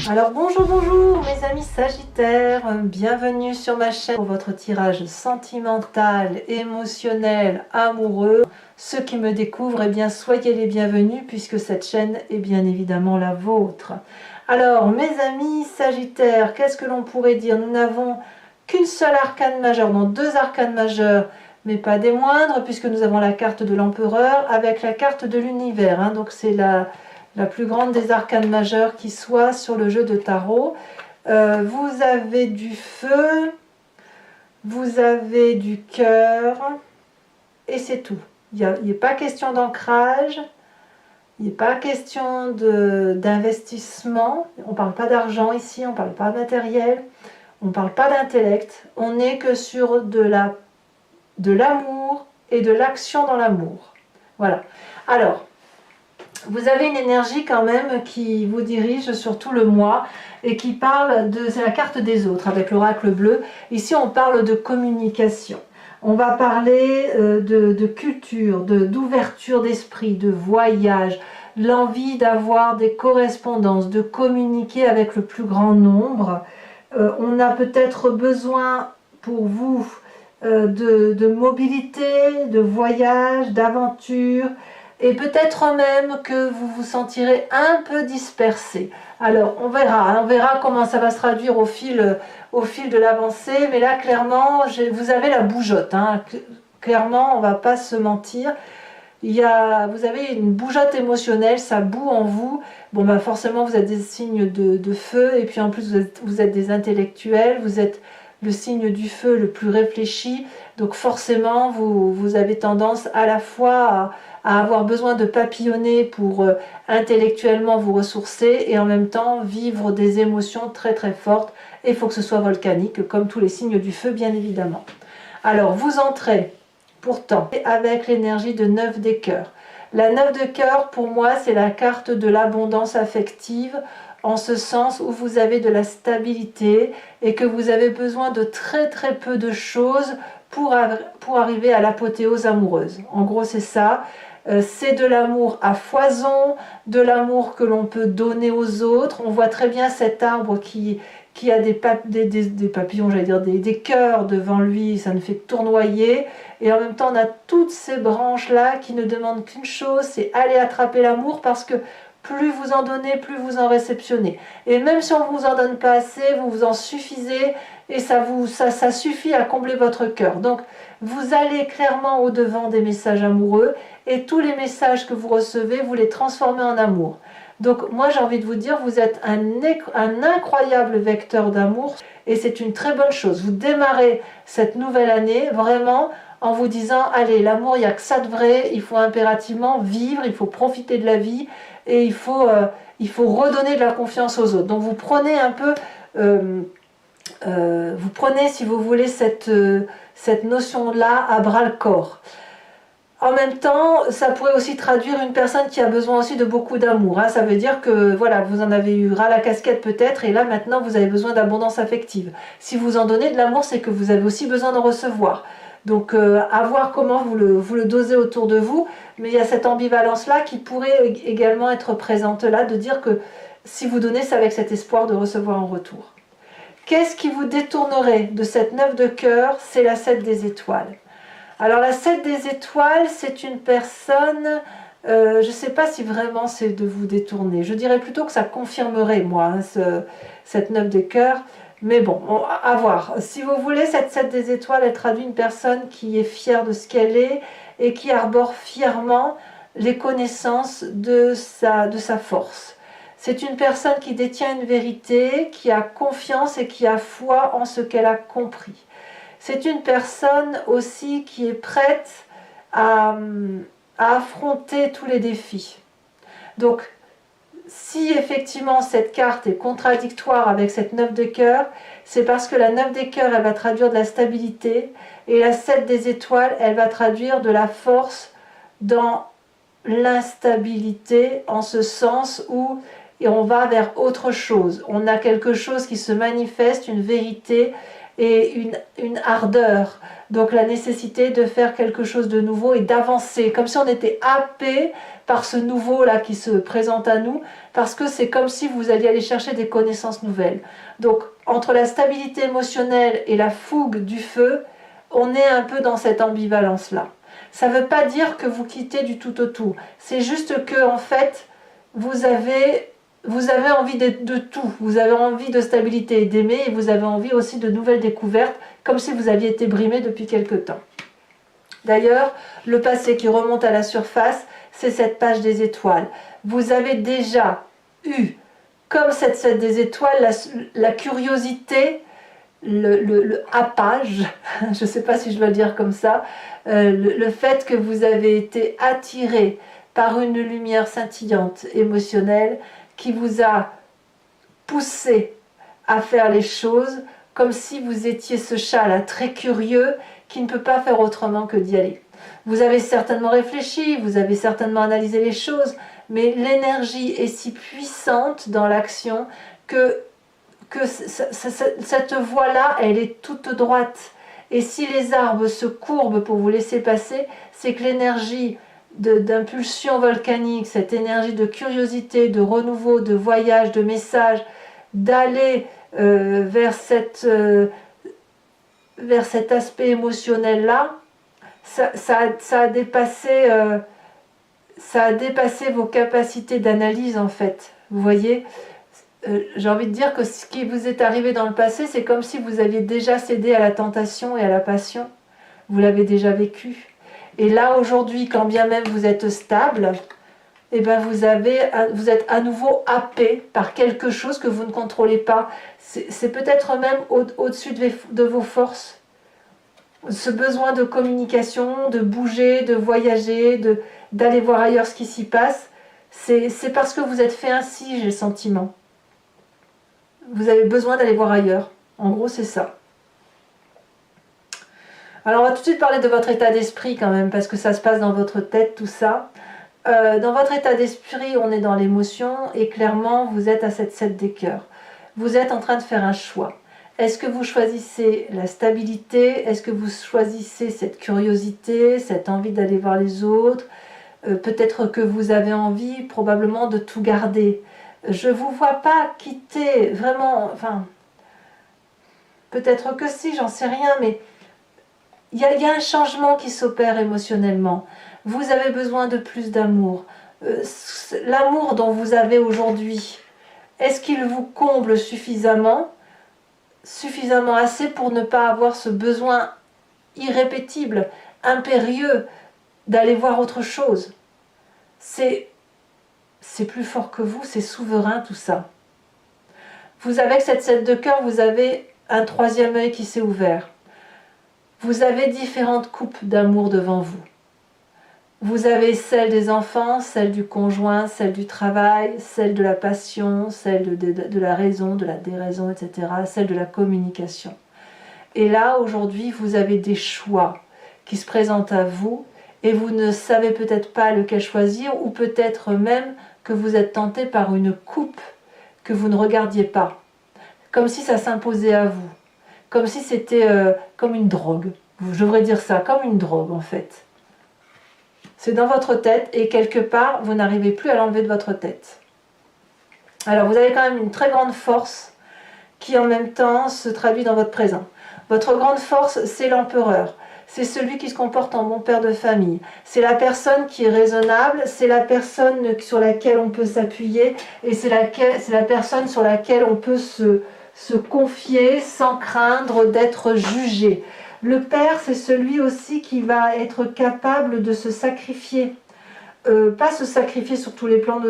Alors bonjour mes amis Sagittaires, bienvenue sur ma chaîne pour votre tirage sentimental, émotionnel, amoureux. Ceux qui me découvrent, eh bien soyez les bienvenus puisque cette chaîne est bien évidemment la vôtre. Alors mes amis Sagittaires, qu'est-ce que l'on pourrait dire? Nous n'avons qu'une seule arcane majeure, non deux arcanes majeures, mais pas des moindres puisque nous avons la carte de l'empereur avec la carte de l'univers, hein. Donc c'est la plus grande des arcanes majeures qui soit sur le jeu de tarot. Vous avez du feu, vous avez du cœur, et c'est tout. Il n'est pas question d'ancrage, il n'est pas question d'investissement, on ne parle pas d'argent ici, on ne parle pas de matériel, on ne parle pas d'intellect, on n'est que sur de l'amour et de l'action dans l'amour. Voilà. Alors, vous avez une énergie quand même qui vous dirige sur tout le mois et qui parle c'est la carte des autres avec l'oracle bleu. Ici on parle de communication. On va parler de culture, d'ouverture d'esprit, de voyage, l'envie d'avoir des correspondances, de communiquer avec le plus grand nombre. On a peut-être besoin pour vous de mobilité, de voyage, d'aventure. Et peut-être même que vous vous sentirez un peu dispersé. Alors on verra comment ça va se traduire au fil de l'avancée. Mais là clairement, vous avez la bougeotte, hein. Clairement, on ne va pas se mentir. Vous avez une bougeotte émotionnelle, ça bout en vous. Bon ben forcément vous êtes des signes de feu. Et puis en plus vous êtes des intellectuels, vous êtes le signe du feu le plus réfléchi. Donc forcément vous avez tendance à la fois à avoir besoin de papillonner pour intellectuellement vous ressourcer et en même temps vivre des émotions très très fortes. Et il faut que ce soit volcanique, comme tous les signes du feu bien évidemment. Alors vous entrez pourtant avec l'énergie de 9 des cœurs. La 9 de cœur pour moi c'est la carte de l'abondance affective, en ce sens où vous avez de la stabilité et que vous avez besoin de très très peu de choses pour arriver à l'apothéose amoureuse. En gros c'est ça. C'est de l'amour à foison, de l'amour que l'on peut donner aux autres. On voit très bien cet arbre qui a des papillons, j'allais dire des cœurs devant lui, ça ne fait que tournoyer. Et en même temps, on a toutes ces branches-là qui ne demandent qu'une chose, c'est aller attraper l'amour parce que plus vous en donnez, plus vous en réceptionnez. Et même si on ne vous en donne pas assez, vous vous en suffisez et ça suffit à combler votre cœur. Donc, vous allez clairement au-devant des messages amoureux et tous les messages que vous recevez, vous les transformez en amour. Donc moi j'ai envie de vous dire, vous êtes un incroyable vecteur d'amour et c'est une très bonne chose. Vous démarrez cette nouvelle année vraiment en vous disant, allez, l'amour, il n'y a que ça de vrai, il faut impérativement vivre, il faut profiter de la vie et il faut redonner de la confiance aux autres. Donc vous prenez un peu, vous prenez si vous voulez cette notion-là à bras le corps. En même temps, ça pourrait aussi traduire une personne qui a besoin aussi de beaucoup d'amour, hein. Ça veut dire que voilà, vous en avez eu ras la casquette peut-être, et là maintenant vous avez besoin d'abondance affective. Si vous en donnez de l'amour, c'est que vous avez aussi besoin d'en recevoir. Donc à voir comment vous le dosez autour de vous, mais il y a cette ambivalence-là qui pourrait également être présente là, de dire que si vous donnez, c'est avec cet espoir de recevoir en retour. Qu'est-ce qui vous détournerait de cette 9 de cœur? C'est la 7 des étoiles. Alors la 7 des étoiles, c'est une personne, je ne sais pas si vraiment c'est de vous détourner. Je dirais plutôt que ça confirmerait, moi, hein, cette 9 des cœurs. Mais bon, à voir. Si vous voulez, cette 7 des étoiles, elle traduit une personne qui est fière de ce qu'elle est et qui arbore fièrement les connaissances de sa force. C'est une personne qui détient une vérité, qui a confiance et qui a foi en ce qu'elle a compris. C'est une personne aussi qui est prête à affronter tous les défis. Donc, si effectivement cette carte est contradictoire avec cette 9 de cœur, c'est parce que la 9 des cœurs, elle va traduire de la stabilité, et la 7 des étoiles, elle va traduire de la force dans l'instabilité, en ce sens où on va vers autre chose. On a quelque chose qui se manifeste, une vérité, et une ardeur. Donc la nécessité de faire quelque chose de nouveau et d'avancer, comme si on était happé par ce nouveau-là qui se présente à nous, parce que c'est comme si vous alliez aller chercher des connaissances nouvelles. Donc entre la stabilité émotionnelle et la fougue du feu, on est un peu dans cette ambivalence-là. Ça ne veut pas dire que vous quittez du tout au tout. C'est juste que, en fait, vous avez envie de tout. Vous avez envie de stabilité et d'aimer, et vous avez envie aussi de nouvelles découvertes, comme si vous aviez été brimé depuis quelque temps. D'ailleurs, le passé qui remonte à la surface, c'est cette page des étoiles. Vous avez déjà eu, comme cette des étoiles, la curiosité, le happage, je ne sais pas si je dois le dire comme ça, le fait que vous avez été attiré par une lumière scintillante, émotionnelle, qui vous a poussé à faire les choses comme si vous étiez ce chat-là très curieux qui ne peut pas faire autrement que d'y aller. Vous avez certainement réfléchi, vous avez certainement analysé les choses, mais l'énergie est si puissante dans l'action que cette voie-là, elle est toute droite. Et si les arbres se courbent pour vous laisser passer, c'est que l'énergie d'impulsion volcanique, cette énergie de curiosité, de renouveau, de voyage, de message, d'aller vers cet aspect émotionnel-là, ça a dépassé vos capacités d'analyse en fait. Vous voyez, j'ai envie de dire que ce qui vous est arrivé dans le passé, c'est comme si vous aviez déjà cédé à la tentation et à la passion. Vous l'avez déjà vécu. Et là, aujourd'hui, quand bien même vous êtes stable, eh ben vous êtes à nouveau happé par quelque chose que vous ne contrôlez pas. C'est peut-être même au-dessus de vos forces. Ce besoin de communication, de bouger, de voyager, d'aller voir ailleurs ce qui s'y passe, c'est parce que vous êtes fait ainsi, j'ai le sentiment. Vous avez besoin d'aller voir ailleurs. En gros, c'est ça. Alors, on va tout de suite parler de votre état d'esprit quand même, parce que ça se passe dans votre tête, tout ça. Dans votre état d'esprit, on est dans l'émotion, et clairement, vous êtes à cette 7 des cœurs. Vous êtes en train de faire un choix. Est-ce que vous choisissez la stabilité? Est-ce que vous choisissez cette curiosité, cette envie d'aller voir les autres? Peut-être que vous avez envie, probablement, de tout garder. Je ne vous vois pas quitter, vraiment, enfin, peut-être que si, j'en sais rien, mais il y a un changement qui s'opère émotionnellement. Vous avez besoin de plus d'amour. L'amour dont vous avez aujourd'hui, est-ce qu'il vous comble suffisamment assez pour ne pas avoir ce besoin irrépétible, impérieux, d'aller voir autre chose? C'est plus fort que vous, c'est souverain tout ça. Avec cette 7 de cœur, vous avez un troisième œil qui s'est ouvert. Vous avez différentes coupes d'amour devant vous. Vous avez celle des enfants, celle du conjoint, celle du travail, celle de la passion, celle de la raison, de la déraison, etc., celle de la communication. Et là, aujourd'hui, vous avez des choix qui se présentent à vous et vous ne savez peut-être pas lequel choisir, ou peut-être même que vous êtes tenté par une coupe que vous ne regardiez pas, comme si ça s'imposait à vous, comme si c'était comme une drogue. Je devrais dire ça, comme une drogue en fait. C'est dans votre tête et quelque part, vous n'arrivez plus à l'enlever de votre tête. Alors vous avez quand même une très grande force qui en même temps se traduit dans votre présent. Votre grande force, c'est l'empereur. C'est celui qui se comporte en bon père de famille. C'est la personne qui est raisonnable, c'est la personne sur laquelle on peut s'appuyer et c'est la personne sur laquelle on peut se confier sans craindre d'être jugé. Le père, c'est celui aussi qui va être capable de se sacrifier. Pas se sacrifier sur tous les plans,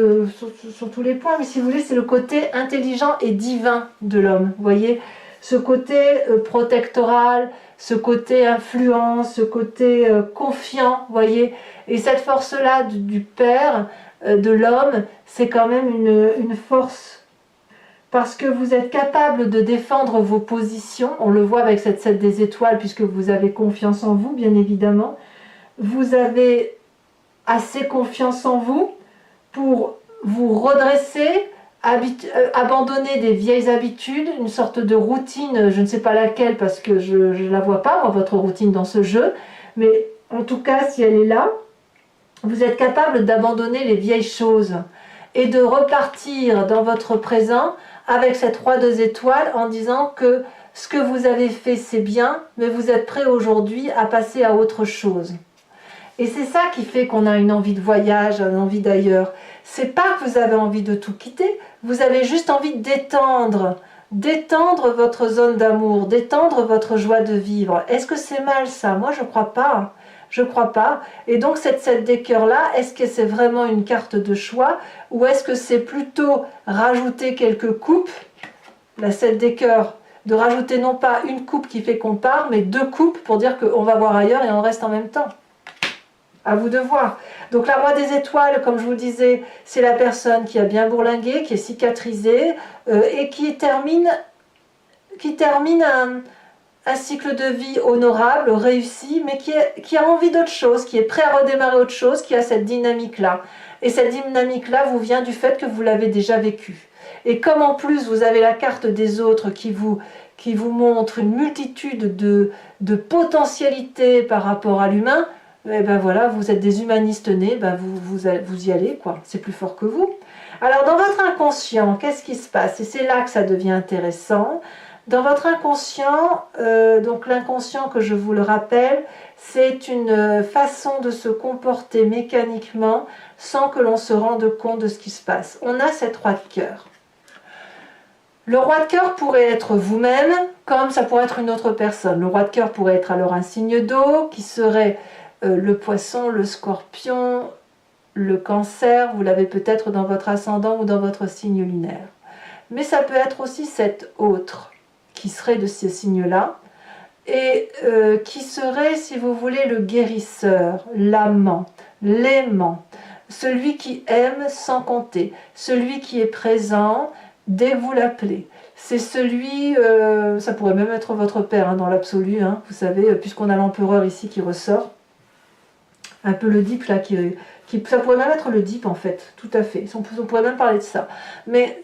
sur tous les points, mais si vous voulez, c'est le côté intelligent et divin de l'homme. Vous voyez, ce côté protectoral, ce côté influence, ce côté confiant, vous voyez. Et cette force-là du père, de l'homme, c'est quand même une force. Parce que vous êtes capable de défendre vos positions, on le voit avec cette 7 des étoiles, puisque vous avez confiance en vous, bien évidemment. Vous avez assez confiance en vous pour vous redresser abandonner des vieilles habitudes, une sorte de routine, je ne sais pas laquelle parce que je ne la vois pas, moi, votre routine dans ce jeu, mais en tout cas, si elle est là, vous êtes capable d'abandonner les vieilles choses et de repartir dans votre présent avec cette roi 2 étoiles en disant que ce que vous avez fait c'est bien, mais vous êtes prêt aujourd'hui à passer à autre chose. Et c'est ça qui fait qu'on a une envie de voyage, une envie d'ailleurs. C'est pas que vous avez envie de tout quitter, vous avez juste envie d'étendre votre zone d'amour, d'étendre votre joie de vivre. Est-ce que c'est mal ça? Moi je crois pas. Je crois pas. Et donc cette 7 des cœurs là, est-ce que c'est vraiment une carte de choix ou est-ce que c'est plutôt rajouter quelques coupes, la 7 des cœurs, de rajouter non pas une coupe qui fait qu'on part, mais 2 coupes pour dire qu'on va voir ailleurs et on reste en même temps. À vous de voir. Donc la roi des étoiles, comme je vous disais, c'est la personne qui a bien bourlingué, qui est cicatrisée et qui termine un cycle de vie honorable, réussi, mais qui a envie d'autre chose, qui est prêt à redémarrer autre chose, qui a cette dynamique-là. Et cette dynamique-là vous vient du fait que vous l'avez déjà vécue. Et comme en plus vous avez la carte des autres qui vous montre une multitude de potentialités par rapport à l'humain, et ben voilà, vous êtes des humanistes nés, ben vous y allez, quoi. C'est plus fort que vous. Alors dans votre inconscient, qu'est-ce qui se passe? Et c'est là que ça devient intéressant. Dans votre inconscient, donc l'inconscient que je vous le rappelle, c'est une façon de se comporter mécaniquement sans que l'on se rende compte de ce qui se passe. On a cette roi de cœur. Le roi de cœur pourrait être vous-même, comme ça pourrait être une autre personne. Le roi de cœur pourrait être alors un signe d'eau, qui serait le poisson, le scorpion, le cancer, vous l'avez peut-être dans votre ascendant ou dans votre signe lunaire. Mais ça peut être aussi cet autre, qui serait de ces signes-là, et qui serait, si vous voulez, le guérisseur, l'amant, l'aimant, celui qui aime sans compter, celui qui est présent dès que vous l'appelez. C'est celui, ça pourrait même être votre père hein, dans l'absolu, hein, vous savez, puisqu'on a l'empereur ici qui ressort, un peu le Deep là, ça pourrait même être le Deep en fait, tout à fait, on pourrait même parler de ça. Mais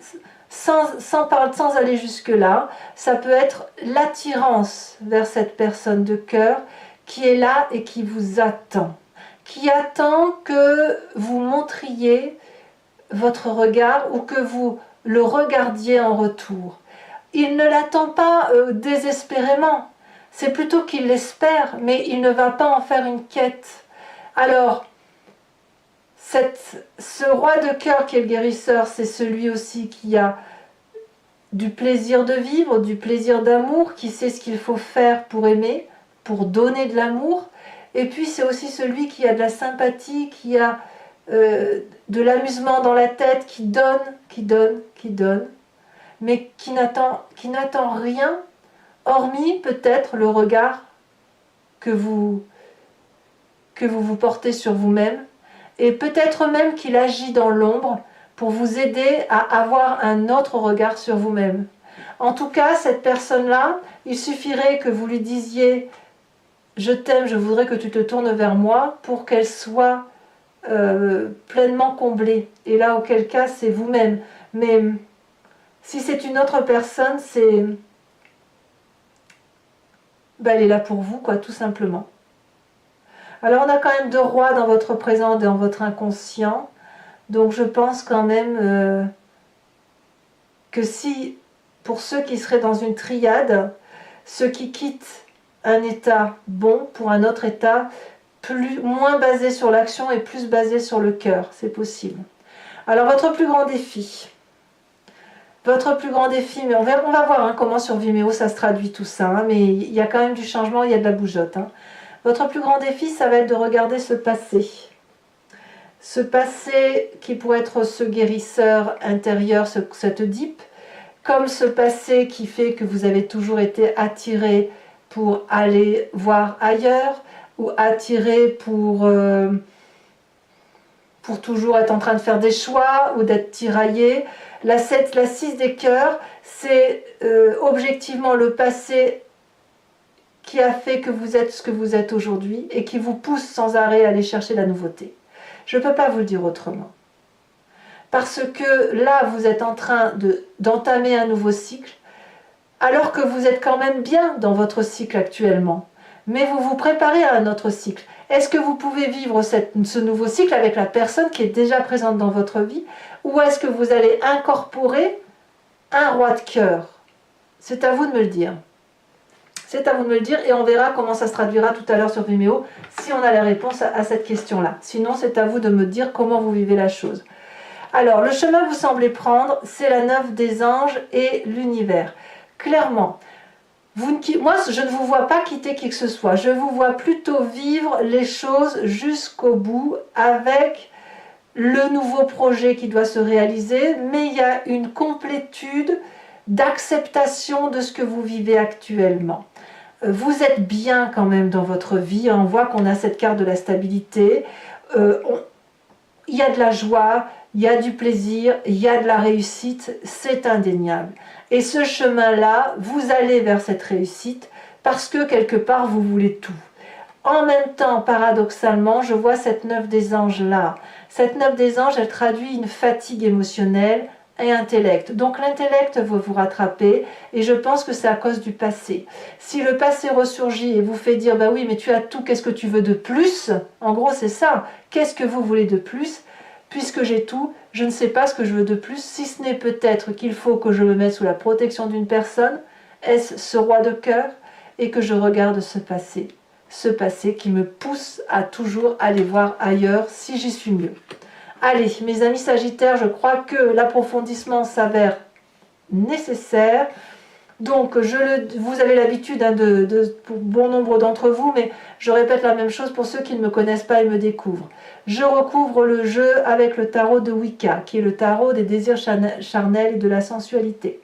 sans aller jusque-là, ça peut être l'attirance vers cette personne de cœur qui est là et qui vous attend. Qui attend que vous montriez votre regard ou que vous le regardiez en retour. Il ne l'attend pas désespérément, c'est plutôt qu'il l'espère, mais il ne va pas en faire une quête. Alors, ce roi de cœur qui est le guérisseur, c'est celui aussi qui a du plaisir de vivre, du plaisir d'amour, qui sait ce qu'il faut faire pour aimer, pour donner de l'amour. Et puis c'est aussi celui qui a de la sympathie, qui a de l'amusement dans la tête, qui donne, mais qui n'attend rien, hormis peut-être le regard que vous portez sur vous-même, et peut-être même qu'il agit dans l'ombre pour vous aider à avoir un autre regard sur vous-même. En tout cas, cette personne-là, il suffirait que vous lui disiez « Je t'aime, je voudrais que tu te tournes vers moi » pour qu'elle soit pleinement comblée. Et là, auquel cas, c'est vous-même. Mais si c'est une autre personne, elle est là pour vous, quoi, tout simplement. Alors, on a quand même 2 rois dans votre présent et dans votre inconscient. Donc je pense quand même que si, pour ceux qui seraient dans une triade, ceux qui quittent un état bon pour un autre état, moins basé sur l'action et plus basé sur le cœur, c'est possible. Alors votre plus grand défi, mais on va voir hein, comment sur Vimeo ça se traduit tout ça, hein, mais il y a quand même du changement, il y a de la bougeotte. Hein. Votre plus grand défi, ça va être de regarder ce passé. Ce passé qui pourrait être ce guérisseur intérieur, cette Deep, comme ce passé qui fait que vous avez toujours été attiré pour aller voir ailleurs, ou attiré pour toujours être en train de faire des choix, ou d'être tiraillé. La 6 des cœurs, c'est objectivement le passé qui a fait que vous êtes ce que vous êtes aujourd'hui, et qui vous pousse sans arrêt à aller chercher la nouveauté. Je ne peux pas vous le dire autrement. parce que là, vous êtes en train d'entamer un nouveau cycle, alors que vous êtes quand même bien dans votre cycle actuellement. Mais vous vous préparez à un autre cycle. Est-ce que vous pouvez vivre ce nouveau cycle avec la personne qui est déjà présente dans votre vie, ou est-ce que vous allez incorporer un roi de cœur? C'est à vous de me le dire. C'est à vous de me le dire et on verra comment ça se traduira tout à l'heure sur Vimeo si on a la réponse à cette question-là. Sinon, c'est à vous de me dire comment vous vivez la chose. Alors, le chemin que vous semblez prendre, c'est la 9 des anges et l'univers. Clairement, moi, je ne vous vois pas quitter qui que ce soit. Je vous vois plutôt vivre les choses jusqu'au bout avec le nouveau projet qui doit se réaliser, mais il y a une complétude d'acceptation de ce que vous vivez actuellement. Vous êtes bien quand même dans votre vie, on voit qu'on a cette carte de la stabilité, il y a de la joie, il y a du plaisir, il y a de la réussite, c'est indéniable. Et ce chemin-là, vous allez vers cette réussite parce que quelque part vous voulez tout. En même temps, paradoxalement, je vois cette 9 des anges là. Cette 9 des anges, elle traduit une fatigue émotionnelle et intellect. Donc l'intellect va vous rattraper et je pense que c'est à cause du passé. Si le passé ressurgit et vous fait dire bah oui mais tu as tout, qu'est-ce que tu veux de plus? En gros c'est ça, qu'est-ce que vous voulez de plus? Puisque j'ai tout, je ne sais pas ce que je veux de plus, si ce n'est peut-être qu'il faut que je me mette sous la protection d'une personne, est-ce ce roi de cœur, et que je regarde ce passé qui me pousse à toujours aller voir ailleurs si j'y suis mieux. Allez, mes amis Sagittaires, je crois que l'approfondissement s'avère nécessaire. Donc, vous avez l'habitude pour bon nombre d'entre vous, mais je répète la même chose pour ceux qui ne me connaissent pas et me découvrent. Je recouvre le jeu avec le tarot de Wicca, qui est le tarot des désirs charnels et de la sensualité.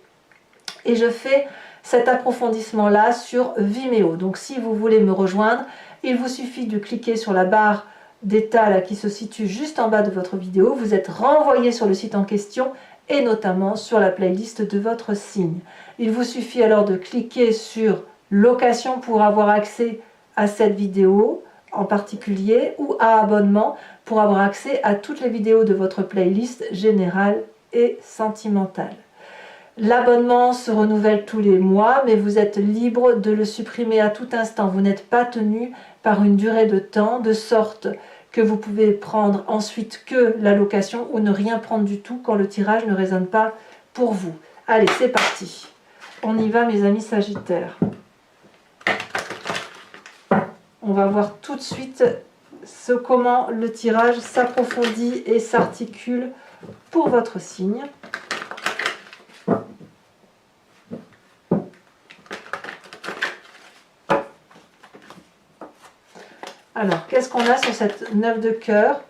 Et je fais cet approfondissement-là sur Vimeo. Donc, si vous voulez me rejoindre, il vous suffit de cliquer sur la barre d'état qui se situe juste en bas de votre vidéo. Vous êtes renvoyé sur le site en question et notamment sur la playlist de votre signe. Il vous suffit alors de cliquer sur location pour avoir accès à cette vidéo en particulier ou à abonnement pour avoir accès à toutes les vidéos de votre playlist générale et sentimentale. L'abonnement se renouvelle tous les mois, mais vous êtes libre de le supprimer à tout instant. Vous n'êtes pas tenu par une durée de temps, de sorte que vous pouvez prendre ensuite que la location ou ne rien prendre du tout quand le tirage ne résonne pas pour vous. Allez, c'est parti. On y va, mes amis Sagittaires. On va voir tout de suite comment le tirage s'approfondit et s'articule pour votre signe. Alors, qu'est-ce qu'on a sur cette 9 de cœur?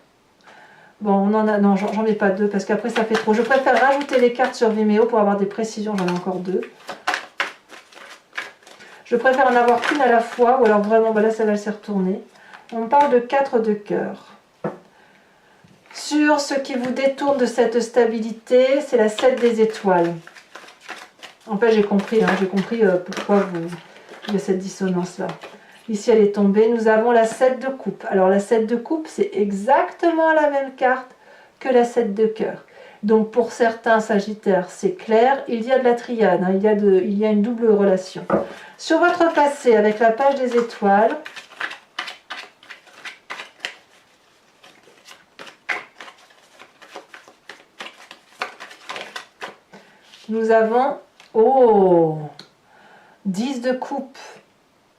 Bon, on en a... Non, j'en mets pas deux parce qu'après ça fait trop. Je préfère rajouter les cartes sur Vimeo pour avoir des précisions. J'en ai encore deux. Je préfère en avoir qu'une à la fois ou alors vraiment, là, ça va se retourner. On parle de 4 de cœur. Sur ce qui vous détourne de cette stabilité, c'est la 7 des étoiles. En fait, j'ai compris pourquoi il y a cette dissonance-là. Ici, elle est tombée. Nous avons la 7 de coupe. Alors, la 7 de coupe, c'est exactement la même carte que la 7 de cœur. Donc, pour certains Sagittaires, c'est clair. Il y a de la triade. Hein, il y a une double relation. Sur votre passé, avec la page des étoiles, nous avons... Oh 10 de coupe.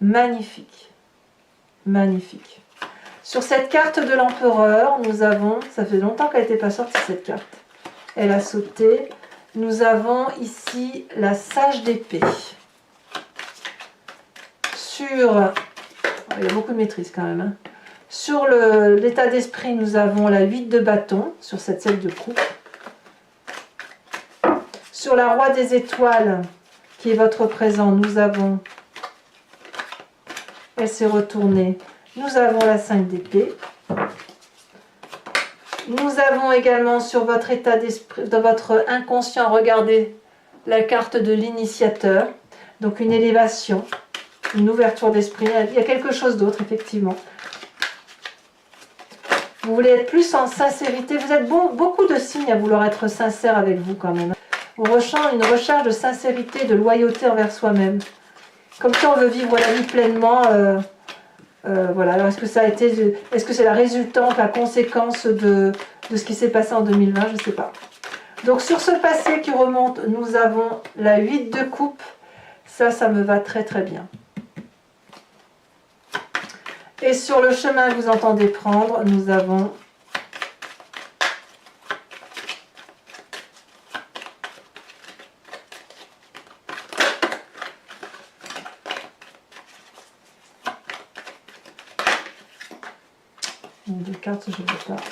Magnifique, magnifique. Sur cette carte de l'empereur, nous avons, ça fait longtemps qu'elle n'était pas sortie cette carte, elle a sauté, nous avons ici la sage d'épée. Il y a beaucoup de maîtrise quand même. Hein. Sur l'état d'esprit, nous avons la 8 de bâton, sur cette 7 de coupe. Sur la roi des étoiles, qui est votre présent, nous avons... Elle s'est retournée. Nous avons la 5 d'épée. Nous avons également sur votre état d'esprit, dans votre inconscient, regardez la carte de l'initiateur. Donc une élévation, une ouverture d'esprit. Il y a quelque chose d'autre, effectivement. Vous voulez être plus en sincérité. Vous êtes beaucoup de signes à vouloir être sincère avec vous quand même. On ressent une recherche de sincérité, de loyauté envers soi-même. Comme ça, on veut vivre la vie pleinement. Voilà. Alors, est-ce que ça a été, est-ce que c'est la résultante, la conséquence de ce qui s'est passé en 2020? Je ne sais pas. Donc, sur ce passé qui remonte, nous avons la 8 de coupe. Ça me va très très bien. Et sur le chemin que vous entendez prendre, nous avons deux cartes, je ne veux pas.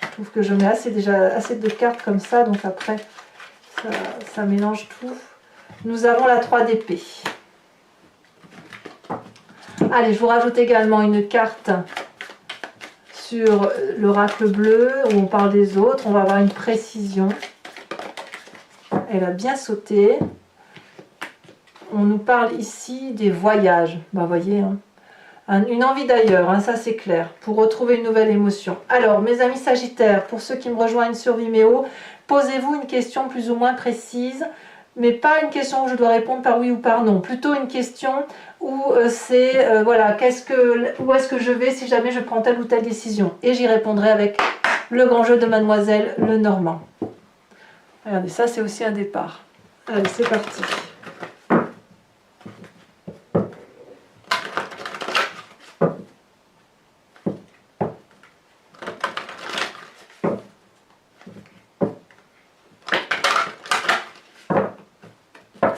Je trouve que je mets déjà assez de cartes comme ça, donc après ça mélange tout. Nous avons la 3 d'épée. Allez, je vous rajoute également une carte sur l'oracle bleu où on parle des autres. On va avoir une précision. Elle a bien sauté. On nous parle ici des voyages. Bah, voyez, hein. Une envie d'ailleurs, hein, ça c'est clair, pour retrouver une nouvelle émotion. Alors, mes amis Sagittaires, pour ceux qui me rejoignent sur Vimeo, posez-vous une question plus ou moins précise. Mais pas une question où je dois répondre par oui ou par non. Plutôt une question où c'est, voilà, où est-ce que je vais si jamais je prends telle ou telle décision. Et j'y répondrai avec le grand jeu de Mademoiselle Lenormand. Regardez, ça c'est aussi un départ. Allez, c'est parti.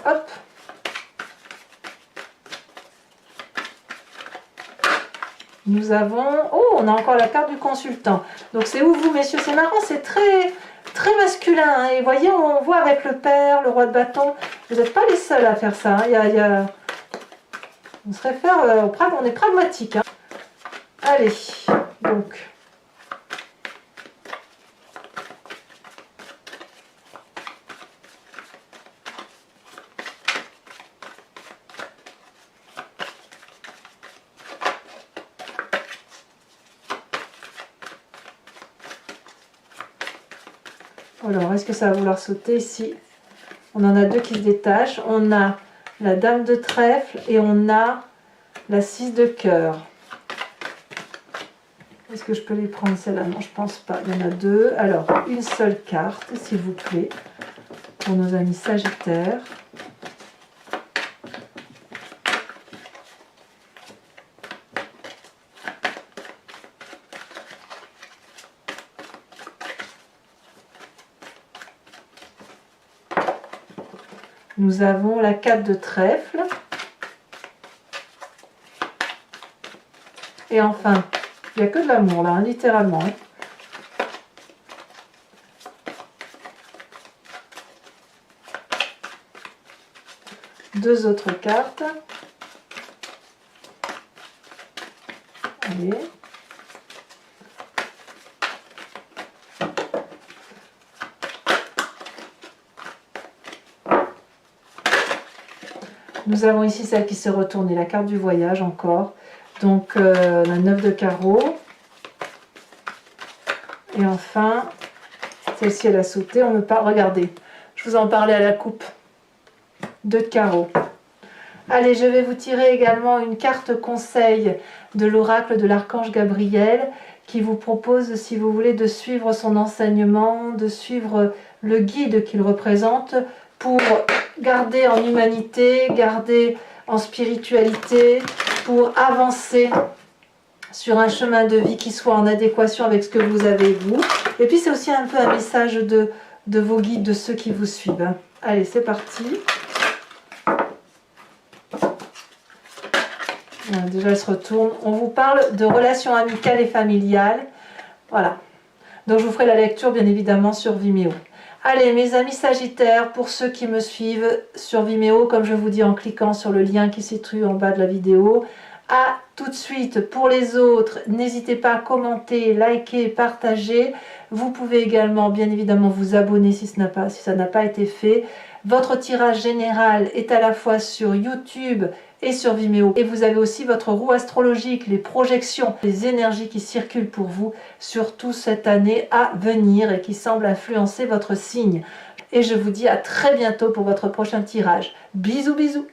Hop. Nous avons... Oh, on a encore la carte du consultant. Donc c'est où vous, messieurs? C'est marrant, c'est très masculin. Hein. Et vous voyez, on voit avec le père, le roi de bâton. Vous n'êtes pas les seuls à faire ça. Hein. On se réfère... on est pragmatique. Hein. Allez, donc... Alors, est-ce que ça va vouloir sauter ici? On en a deux qui se détachent. On a la dame de trèfle et on a la 6 de cœur. Est-ce que je peux les prendre celle-là? Non, je pense pas. Il y en a deux. Alors, une seule carte, s'il vous plaît, pour nos amis Sagittaires. Nous avons la 4 de trèfle. Et enfin, il n'y a que de l'amour là, hein, littéralement. Hein. Deux autres cartes. Allez. Nous avons ici celle qui s'est retournée, la carte du voyage encore. Donc la 9 de carreau. Et enfin, celle-ci elle a sauté. On me parle, regardez, je vous en parlais à la coupe. 2 de carreau. Allez, je vais vous tirer également une carte conseil de l'oracle de l'archange Gabriel qui vous propose, si vous voulez, de suivre son enseignement, de suivre le guide qu'il représente pour garder en humanité, garder en spiritualité, pour avancer sur un chemin de vie qui soit en adéquation avec ce que vous avez vous. Et puis c'est aussi un peu un message de vos guides, de ceux qui vous suivent. Allez, c'est parti. Déjà, elle se retourne. On vous parle de relations amicales et familiales. Voilà. Donc, je vous ferai la lecture, bien évidemment, sur Vimeo. Allez, mes amis Sagittaires, pour ceux qui me suivent sur Vimeo, comme je vous dis en cliquant sur le lien qui se trouve en bas de la vidéo, à tout de suite. Pour les autres, n'hésitez pas à commenter, liker, partager. Vous pouvez également, bien évidemment, vous abonner si ça n'a pas été fait. Votre tirage général est à la fois sur YouTube et sur Vimeo. Et vous avez aussi votre roue astrologique, les projections, les énergies qui circulent pour vous, surtout cette année à venir et qui semblent influencer votre signe. Et je vous dis à très bientôt pour votre prochain tirage. Bisous bisous.